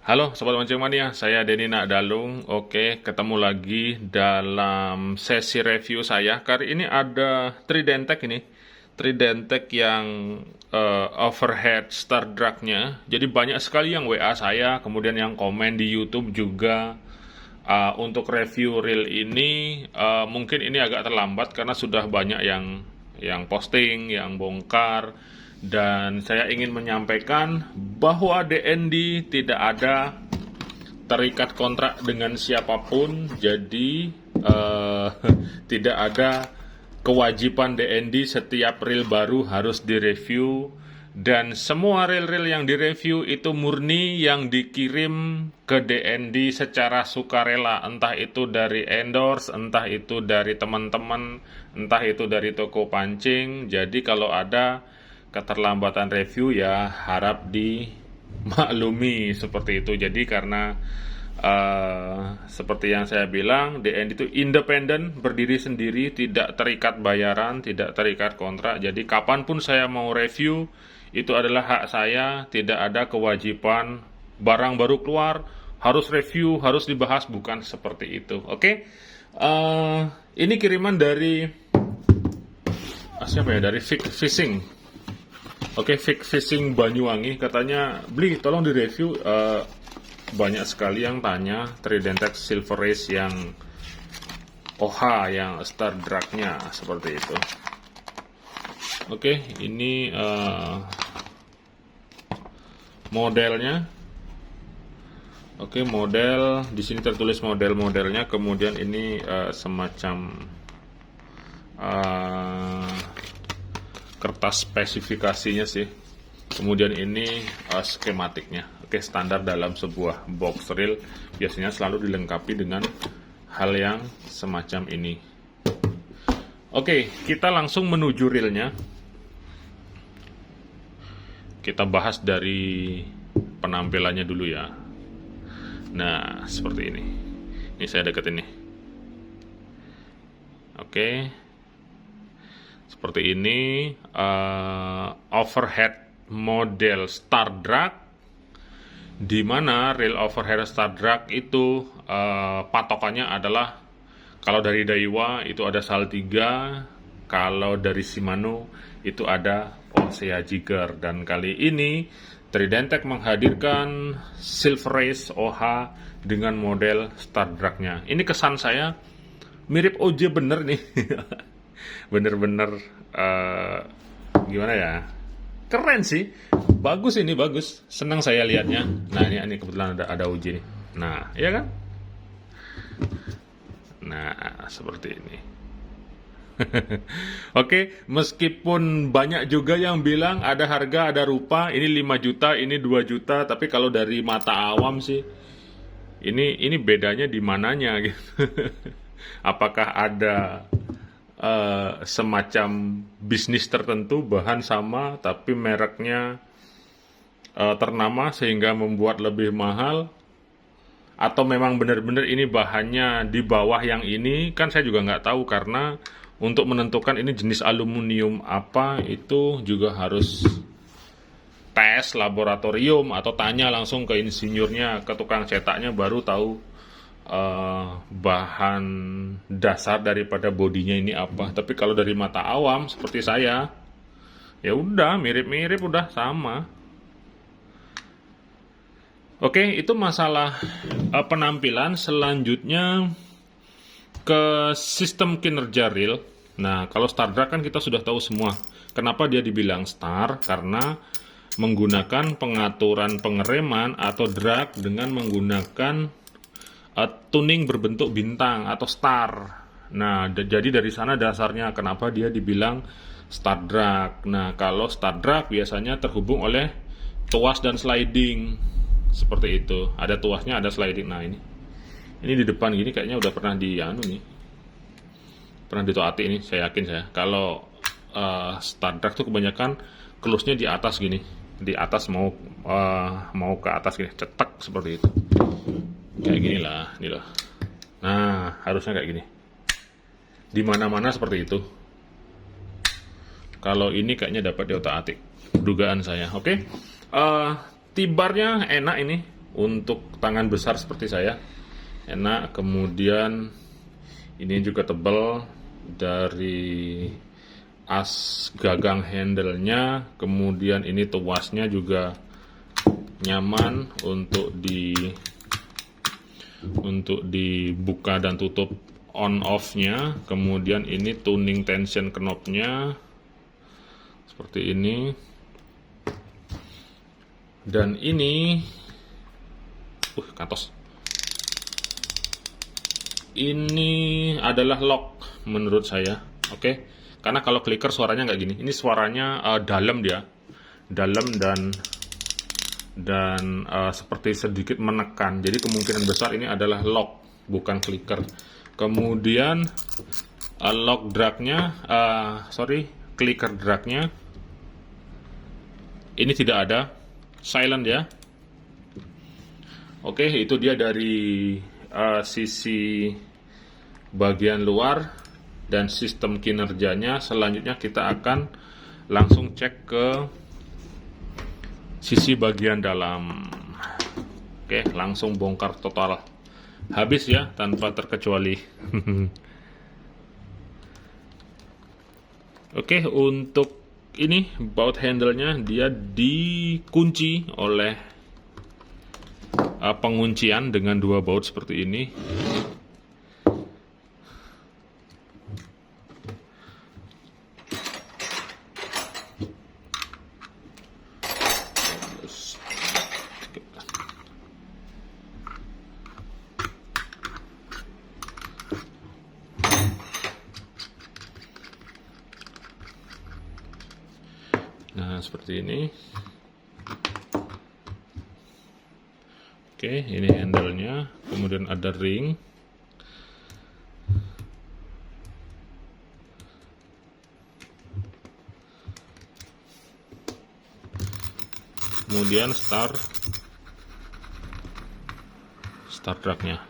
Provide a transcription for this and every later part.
Halo Sobat Mancing Mania, saya Denny Nakdalung. Oke, ketemu lagi dalam sesi review saya. Kali ini ada Tridentek ini. Tridentek yang overhead star drag-nya. Jadi banyak sekali yang WA saya, kemudian yang komen di YouTube juga. Untuk review reel ini, mungkin ini agak terlambat karena sudah banyak yang posting, yang bongkar. Dan saya ingin menyampaikan bahwa DND tidak ada terikat kontrak dengan siapapun, jadi tidak ada kewajiban DND setiap reel baru harus direview, dan semua reel-reel yang direview itu murni yang dikirim ke DND secara sukarela, entah itu dari endorse, entah itu dari teman-teman, entah itu dari toko pancing. Jadi kalau ada keterlambatan review ya harap dimaklumi seperti itu. Jadi karena seperti yang saya bilang, DND itu independen, berdiri sendiri, tidak terikat bayaran, tidak terikat kontrak. Jadi kapanpun saya mau review, itu adalah hak saya. Tidak ada kewajiban barang baru keluar harus review, harus dibahas, bukan seperti itu. Oke. Ini kiriman dari siapa ya? Dari Fishing. Oke, Fishing Banyuwangi katanya, beli tolong direview. Banyak sekali yang tanya Tridentek Silver Race yang OH, yang star drag-nya seperti itu. Oke, ini modelnya. Oke, model di sini tertulis model-modelnya. Kemudian ini semacam kertas spesifikasinya sih. Kemudian ini skematiknya. Oke, standar dalam sebuah box reel biasanya selalu dilengkapi dengan hal yang semacam ini. Oke, kita langsung menuju reelnya. Kita bahas dari penampilannya dulu ya. Nah, seperti ini. Ini saya deketin nih. Oke. Seperti ini, overhead model star drag, di mana reel overhead star drag itu patokannya adalah kalau dari Daiwa itu ada SAL 3, kalau dari Shimano itu ada Osea Jigger. Dan kali ini Tridentek menghadirkan Silver Race OH dengan model star drag-nya. Ini kesan saya mirip OJ bener nih. Bener-bener gimana ya, keren sih, bagus, ini bagus, senang saya lihatnya. Nah ini kebetulan ada uji nih. Nah ya kan, nah seperti ini. Oke, meskipun banyak juga yang bilang ada harga ada rupa, ini 5 juta, ini 2 juta, tapi kalau dari mata awam sih ini bedanya di mananya gitu. Apakah ada semacam bisnis tertentu, bahan sama tapi mereknya ternama sehingga membuat lebih mahal, atau memang benar-benar ini bahannya di bawah yang ini, kan saya juga nggak tahu. Karena untuk menentukan ini jenis aluminium apa itu juga harus tes laboratorium atau tanya langsung ke insinyurnya, ke tukang cetaknya, baru tahu bahan dasar daripada bodinya ini apa. Tapi kalau dari mata awam seperti saya, ya udah mirip-mirip, udah sama. Oke, itu masalah penampilan. Selanjutnya ke sistem kinerja reel. Nah, kalau star drag kan kita sudah tahu semua. Kenapa dia dibilang star? Karena menggunakan pengaturan pengereman atau drag dengan menggunakan tuning berbentuk bintang atau star. Nah, jadi dari sana dasarnya kenapa dia dibilang star drag. Nah, kalau star drag biasanya terhubung oleh tuas dan sliding seperti itu. Ada tuasnya, ada sliding. Nah, ini di depan gini kayaknya udah pernah pernah ditoati ini, saya yakin saya. Kalau star drag tuh kebanyakan close-nya di atas gini, di atas mau ke atas gini, cetek seperti itu. Kayak gini lah, nih loh. Nah, harusnya kayak gini. Di mana-mana seperti itu. Kalau ini kayaknya dapat diotak-atik, dugaan saya. Oke. Tibarnya enak ini. untuk tangan besar seperti saya, enak. Kemudian ini juga tebal dari as gagang handle-nya. Kemudian ini tuasnya juga nyaman untuk dibuka dan tutup on off-nya. Kemudian ini tuning tension knob-nya seperti ini. Dan ini kantos. Ini adalah lock menurut saya. Oke. Karena kalau clicker suaranya nggak gini. Ini suaranya dalam dia. Dalam dan seperti sedikit menekan. Jadi kemungkinan besar ini adalah lock, bukan clicker. Kemudian lock drag-nya, clicker drag-nya ini tidak ada, silent ya. Oke, itu dia dari sisi bagian luar dan sistem kinerjanya. Selanjutnya kita akan langsung cek ke sisi bagian dalam. Oke, langsung bongkar total. Habis ya, tanpa terkecuali. Oke, untuk ini baut handle-nya dia dikunci oleh penguncian dengan 2 baut seperti ini. Nah, seperti ini. Oke, ini handle-nya. Kemudian ada ring. Kemudian start drag-nya.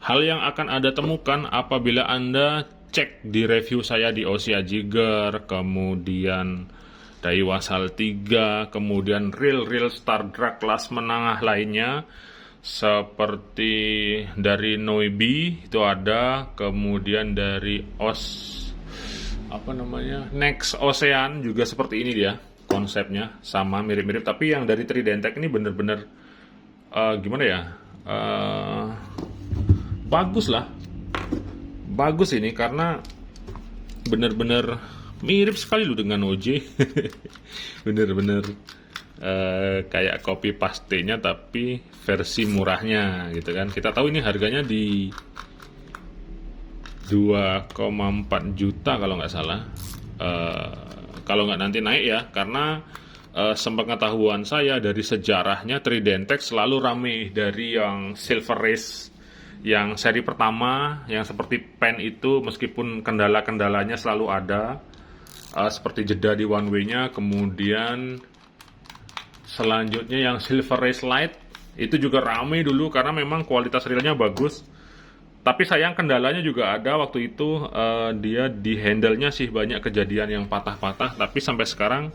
Hal yang akan Anda temukan apabila Anda cek di review saya di Ossia Jigger, kemudian Daiwa Sal 3, kemudian reel start drag kelas menengah lainnya seperti dari Noibi itu ada, kemudian dari Next Ocean juga seperti ini dia konsepnya, sama mirip-mirip. Tapi yang dari Tridentec ini bener-bener bagus lah, bagus ini karena bener-bener mirip sekali loh dengan OJ. Bener-bener kayak copy paste-nya tapi versi murahnya gitu kan. Kita tahu ini harganya di 2,4 juta kalau nggak salah. Kalau nggak nanti naik ya, karena sepengetahuan saya dari sejarahnya Tridentec selalu rame dari yang Silver Race, yang seri pertama yang seperti pen itu, meskipun kendala-kendalanya selalu ada. Seperti jeda di one way-nya, kemudian selanjutnya yang Silver Race Light itu juga ramai dulu karena memang kualitas reelnya bagus. Tapi sayang kendalanya juga ada waktu itu, dia di handle-nya sih banyak kejadian yang patah-patah. Tapi sampai sekarang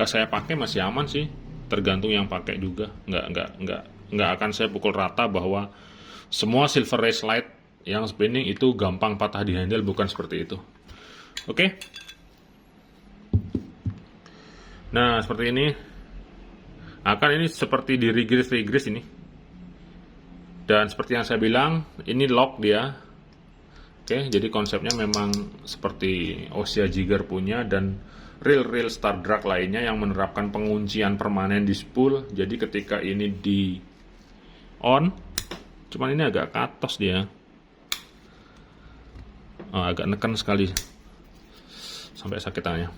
saya pakai masih aman sih, tergantung yang pakai juga. Nggak akan saya pukul rata bahwa semua Silver Race Light yang spinning itu gampang patah di handle, bukan seperti itu. Oke. Nah, seperti ini. Akan ini seperti di rigris ini. Dan seperti yang saya bilang, ini lock dia. Oke, jadi konsepnya memang seperti Ossia Jigger punya dan reel start drag lainnya yang menerapkan penguncian permanen di spool. Jadi ketika ini di on, cuman ini agak ke atas dia. Agak neken sekali. Sampai sakit tangannya.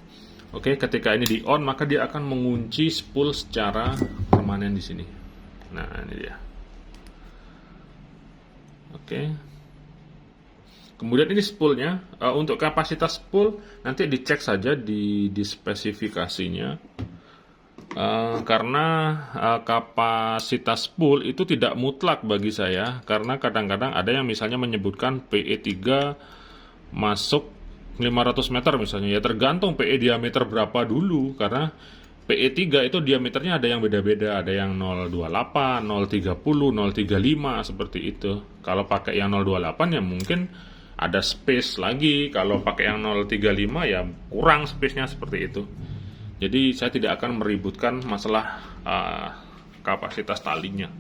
Oke, ketika ini di on maka dia akan mengunci spool secara permanen di sini. Nah, ini dia. Oke. Kemudian ini spoolnya, untuk kapasitas spool nanti dicek saja di spesifikasinya. Karena kapasitas spool itu tidak mutlak bagi saya, karena kadang-kadang ada yang misalnya menyebutkan PE3 masuk 500 meter misalnya, ya tergantung PE diameter berapa dulu, karena PE3 itu diameternya ada yang beda-beda, ada yang 028, 030, 035 seperti itu. Kalau pakai yang 028 ya mungkin ada space lagi, kalau pakai yang 035 ya kurang space-nya seperti itu. Jadi saya tidak akan meributkan masalah kapasitas talinya.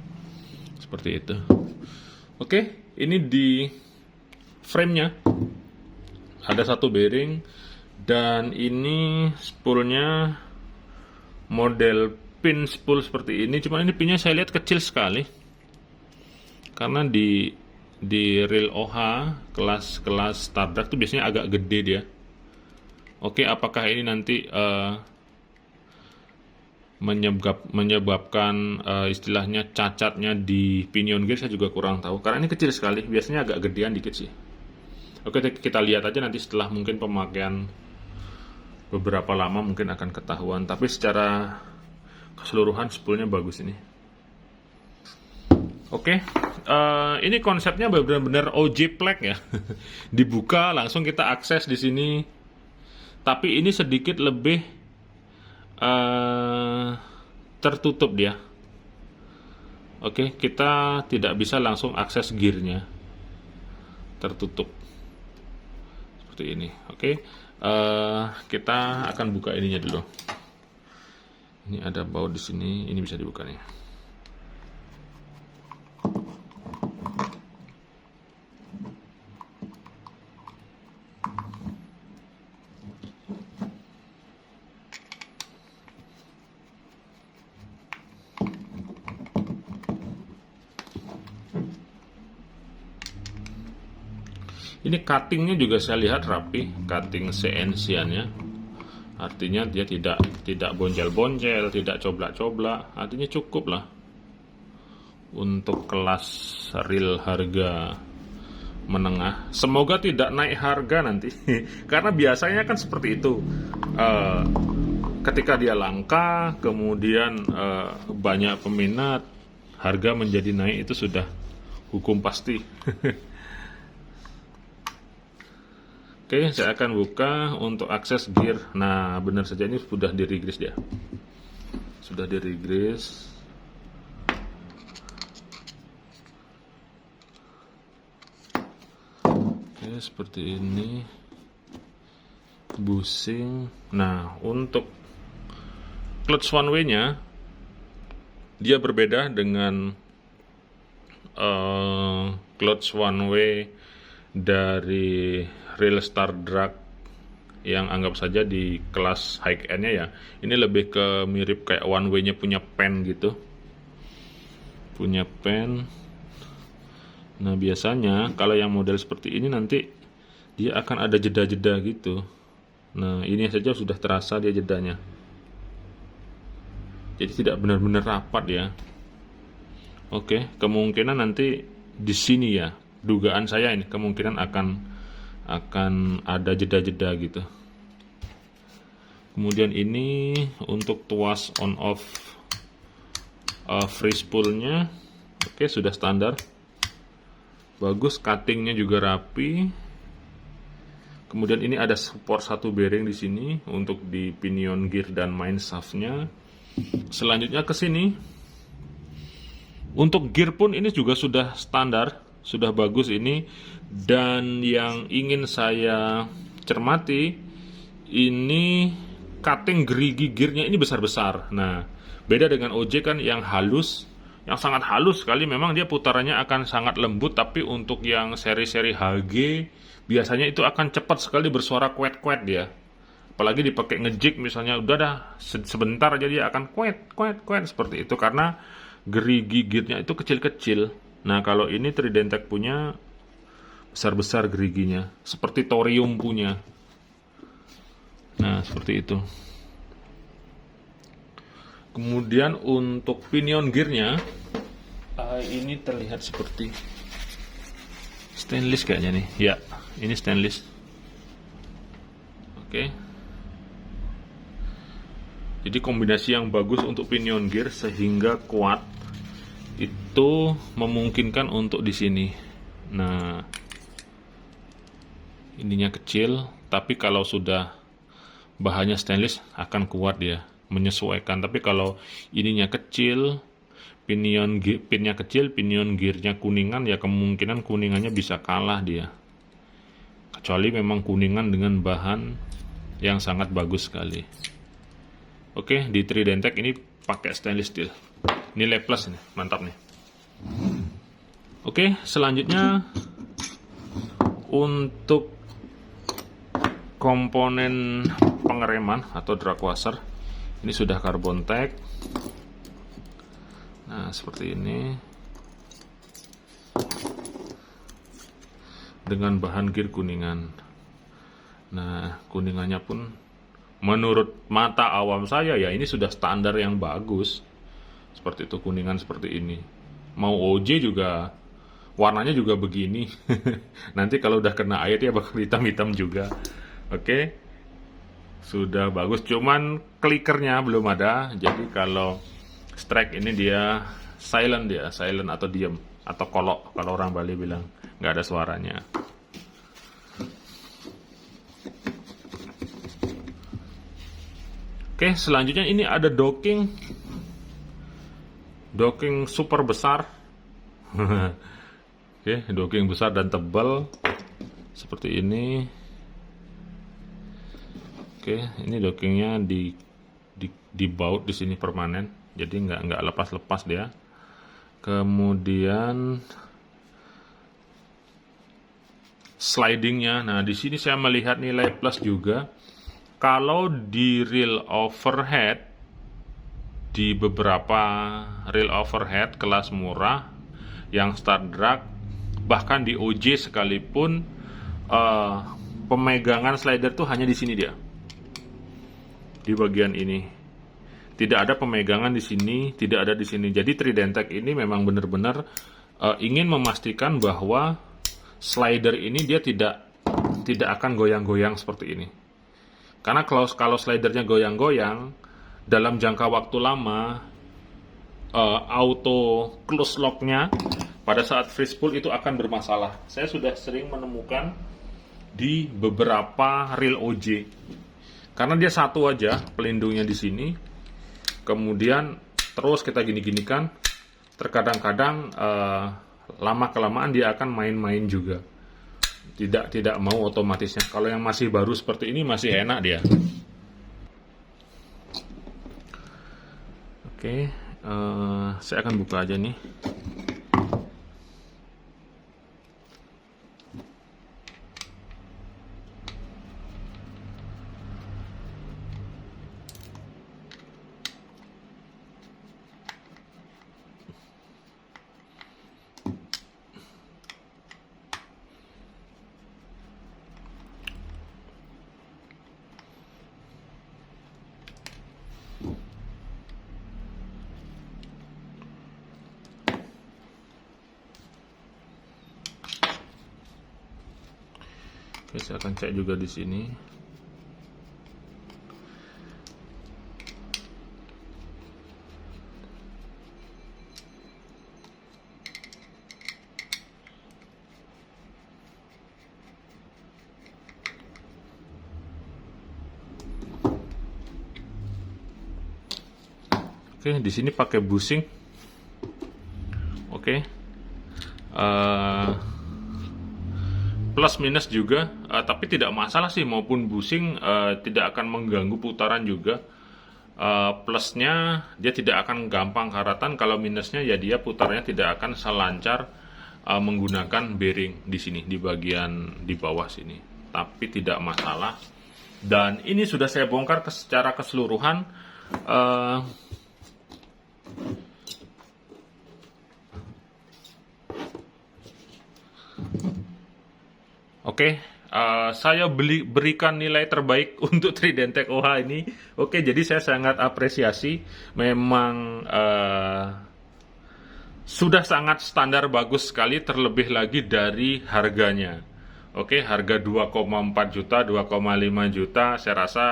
Seperti itu. Oke, ini di frame-nya ada satu bearing dan ini spoolnya model pin spool seperti ini, cuman ini pinnya saya lihat kecil sekali karena di reel OH kelas Star Drag itu biasanya agak gede dia. Oke, apakah ini nanti menyebabkan istilahnya cacatnya di pinion gear, saya juga kurang tahu karena ini kecil sekali, biasanya agak gedean dikit sih. Oke, kita lihat aja nanti setelah mungkin pemakaian beberapa lama mungkin akan ketahuan, tapi secara keseluruhan spoolnya bagus ini. Oke, ini konsepnya benar-benar OJ plug ya. Dibuka langsung kita akses di sini, tapi ini sedikit lebih tertutup dia. Oke, kita tidak bisa langsung akses gearnya, tertutup seperti ini. Oke. Kita akan buka ininya dulu. Ini ada baut di sini, ini bisa dibuka nih. Ini cuttingnya juga saya lihat rapi, cutting CNC-nya. Artinya dia tidak bonjel-bonjel, tidak coblak-coblak. Artinya cukup lah untuk kelas reel harga menengah. Semoga tidak naik harga nanti, karena biasanya kan seperti itu. Ketika dia langka, kemudian banyak peminat, harga menjadi naik, itu sudah hukum pasti. Oke, saya akan buka untuk akses gear. Nah, benar saja ini sudah di regrease dia. Sudah di regrease. Oke, seperti ini. Bushing. Nah, untuk clutch one way-nya dia berbeda dengan clutch one way dari reel Star Drag yang anggap saja di kelas high end-nya ya. Ini lebih ke mirip kayak one way-nya punya pen gitu. Punya pen. Nah, biasanya kalau yang model seperti ini nanti dia akan ada jeda-jeda gitu. Nah, ini saja sudah terasa dia jedanya. Jadi tidak benar-benar rapat ya. Oke, kemungkinan nanti di sini ya. Dugaan saya ini kemungkinan akan ada jeda-jeda gitu. Kemudian ini untuk tuas on off free spoolnya, oke, sudah standar, bagus, cuttingnya juga rapi. Kemudian ini ada support satu bearing di sini untuk di pinion gear dan main shaftnya. Selanjutnya ke sini, untuk gear pun ini juga sudah standar, sudah bagus ini. Dan yang ingin saya cermati, ini cutting gerigi gearnya ini besar-besar. Nah, beda dengan OJ kan yang halus, yang sangat halus sekali. Memang dia putarannya akan sangat lembut, tapi untuk yang seri-seri HG biasanya itu akan cepat sekali bersuara kuet-kuet dia. Apalagi dipakai ngejig misalnya, udah dah sebentar aja dia akan kuet seperti itu karena gerigi gearnya itu kecil-kecil. Nah, kalau ini Tridentech punya besar-besar geriginya, seperti Thorium punya. Nah, seperti itu. Kemudian untuk pinion gearnya, ini terlihat seperti stainless kayaknya nih. Ya, ini stainless. Oke. Jadi kombinasi yang bagus untuk pinion gear sehingga kuat itu memungkinkan untuk di sini. Nah, ininya kecil, tapi kalau sudah bahannya stainless akan kuat dia. menyesuaikan. Tapi kalau ininya kecil, pinnya kecil, pinion gearnya kuningan, ya kemungkinan kuningannya bisa kalah dia. Kecuali memang kuningan dengan bahan yang sangat bagus sekali. Oke, di Tridentec ini pakai stainless steel. Nilai plus nih, mantap nih. Oke, selanjutnya untuk komponen pengereman atau drag washer, ini sudah carbon tag. Nah, seperti ini dengan bahan gear kuningan. Nah, kuningannya pun menurut mata awam saya ya ini sudah standar yang bagus. Seperti itu, kuningan seperti ini. Mau OJ juga warnanya juga begini. Nanti kalau udah kena air ya bakal hitam-hitam juga. Oke. Sudah bagus, cuman klikernya belum ada. Jadi kalau strike ini dia silent atau diem atau kolok kalau orang Bali bilang, nggak ada suaranya. Oke, selanjutnya ini ada docking super besar. Oke, docking besar dan tebal seperti ini. Oke, ini dockingnya dibaut di sini permanen, jadi nggak lepas-lepas dia. Kemudian slidingnya, nah di sini saya melihat nilai plus juga. Kalau di reel overhead, di beberapa reel overhead kelas murah yang start drag, bahkan di OJ sekalipun, pemegangan slider tuh hanya di sini dia. Di bagian ini tidak ada pemegangan di sini, tidak ada di sini. Jadi Tridentec ini memang benar-benar ingin memastikan bahwa slider ini dia tidak akan goyang-goyang seperti ini. Karena kalau slidernya goyang-goyang dalam jangka waktu lama, auto close lock-nya pada saat freeze pull itu akan bermasalah. Saya sudah sering menemukan di beberapa reel OJ. Karena dia satu aja pelindungnya di sini, kemudian terus kita gini-ginikan, terkadang-kadang lama-kelamaan dia akan main-main juga. Tidak mau otomatisnya. Kalau yang masih baru seperti ini masih enak dia. Oke, saya akan buka aja nih. Oke, saya akan cek juga di sini. Oke, di sini pakai bushing. Oke. Plus minus juga, tapi tidak masalah sih, maupun bushing tidak akan mengganggu putaran juga. Plusnya dia tidak akan gampang karatan, kalau minusnya ya dia putarnya tidak akan selancar menggunakan bearing di sini, di bagian di bawah sini. Tapi tidak masalah. Dan ini sudah saya bongkar secara keseluruhan. Oke, saya berikan nilai terbaik untuk Tridentec OH ini. Oke, jadi saya sangat apresiasi. Memang sudah sangat standar bagus sekali, terlebih lagi dari harganya. Oke, harga 2,4 juta, 2,5 juta, saya rasa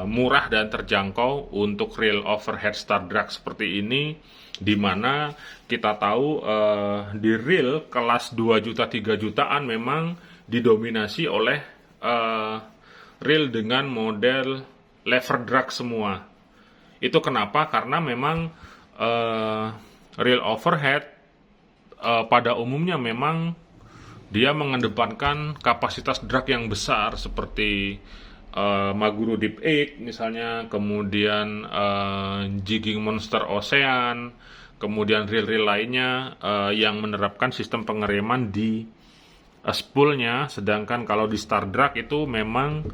murah dan terjangkau untuk reel overhead start drag seperti ini, di mana kita tahu di reel kelas 2 juta 3 jutaan memang didominasi oleh reel dengan model lever drag semua. Itu kenapa? Karena memang reel overhead pada umumnya memang dia mengedepankan kapasitas drag yang besar seperti Maguro Deep 8 misalnya, kemudian Jigging Monster Ocean, kemudian reel-reel lainnya yang menerapkan sistem pengereman di spoolnya, sedangkan kalau di Star Drag itu memang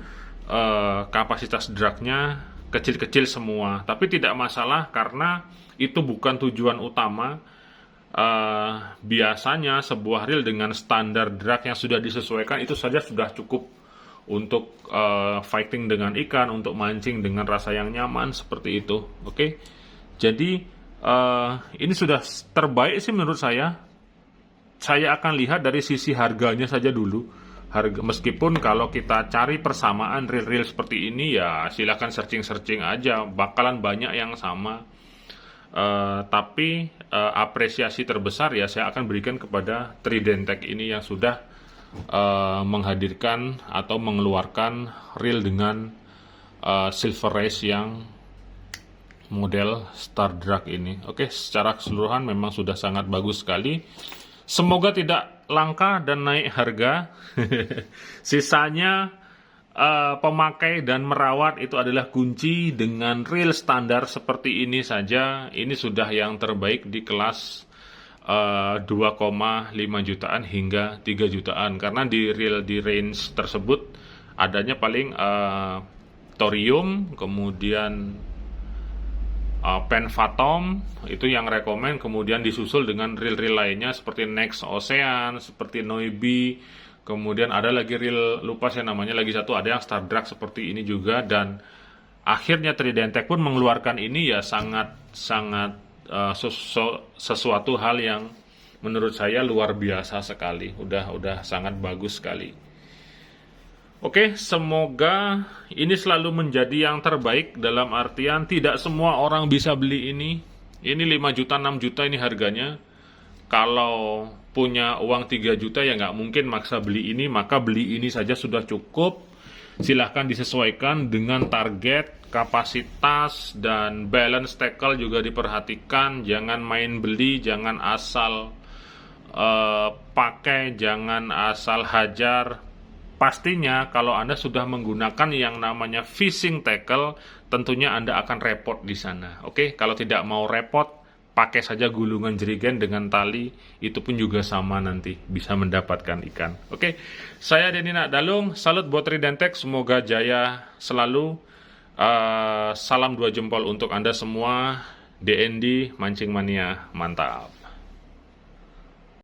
kapasitas dragnya kecil-kecil semua, tapi tidak masalah karena itu bukan tujuan utama. Biasanya sebuah reel dengan standar drag yang sudah disesuaikan itu saja sudah cukup untuk fighting dengan ikan, untuk mancing dengan rasa yang nyaman seperti itu. Oke, jadi ini sudah terbaik sih menurut saya. Saya akan lihat dari sisi harganya saja dulu. Meskipun kalau kita cari persamaan reel-reel seperti ini, ya silahkan searching-searching aja, bakalan banyak yang sama. Tapi apresiasi terbesar ya saya akan berikan kepada Tridentech ini yang sudah menghadirkan atau mengeluarkan reel dengan Silver Race yang model Star Drag ini. Oke, secara keseluruhan memang sudah sangat bagus sekali. Semoga tidak langka dan naik harga. Sisanya pemakai dan merawat itu adalah kunci. Dengan reel standar seperti ini saja, ini sudah yang terbaik di kelas 2,5 jutaan hingga 3 jutaan. Karena di reel di range tersebut adanya paling thorium, kemudian Pen Phantom itu yang rekomen, kemudian disusul dengan reel-reel lainnya seperti Next Ocean, seperti Noibi, kemudian ada lagi reel lupa saya namanya lagi satu, ada yang Star Drag seperti ini juga, dan akhirnya Tridentech pun mengeluarkan ini ya sangat sesuatu hal yang menurut saya luar biasa sekali, udah sangat bagus sekali. Oke, semoga ini selalu menjadi yang terbaik, dalam artian tidak semua orang bisa beli ini. Ini 5 juta, 6 juta ini harganya. Kalau punya uang 3 juta ya nggak mungkin maksa beli ini, maka beli ini saja sudah cukup. Silahkan disesuaikan dengan target, kapasitas, dan balance tackle juga diperhatikan. Jangan main beli, jangan asal pakai, jangan asal hajar. Pastinya kalau Anda sudah menggunakan yang namanya fishing tackle, tentunya Anda akan repot di sana. Oke, kalau tidak mau repot, pakai saja gulungan jerigen dengan tali, itu pun juga sama nanti bisa mendapatkan ikan. Oke, saya Denny Nakdalung, salut buat Tridentech, semoga jaya selalu. Salam 2 jempol untuk Anda semua. DND Mancing Mania, mantap.